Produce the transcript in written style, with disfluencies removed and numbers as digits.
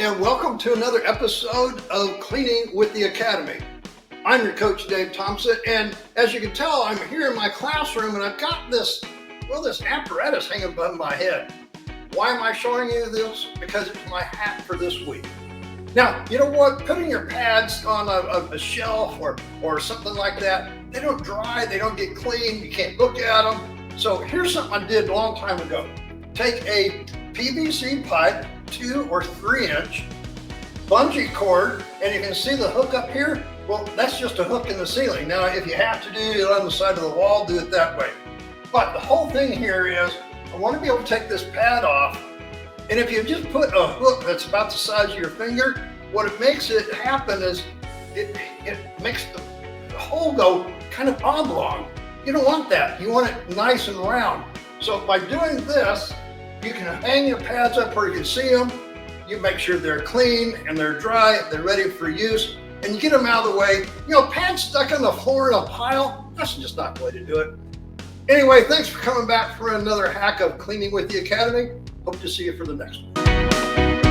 and welcome to another episode of Cleaning with the Academy. I'm your coach, Dave Thompson, and as you can tell, I'm here in my classroom and I've got this apparatus hanging above my head. Why am I showing you this? Because it's my hat for this week. Now, you know what? Putting your pads on a shelf or something like that, they don't dry, they don't get clean, you can't look at them. So here's something I did a long time ago. Take a PVC pipe, 2 or 3 inch, bungee cord, and you can see the hook up here. Well, that's just a hook in the ceiling. Now, if you have to do it on the side of the wall, do it that way. But the whole thing here is, I want to be able to take this pad off, and if you just put a hook that's about the size of your finger, what it makes it happen is it makes the hole go kind of oblong. You don't want that. You want it nice and round. So by doing this, you can hang your pads up where you can see them. You make sure they're clean and they're dry, they're ready for use, and you get them out of the way. You know, pads stuck on the floor in a pile, that's just not the way to do it. Anyway, thanks for coming back for another hack of Cleaning with the Academy. Hope to see you for the next one.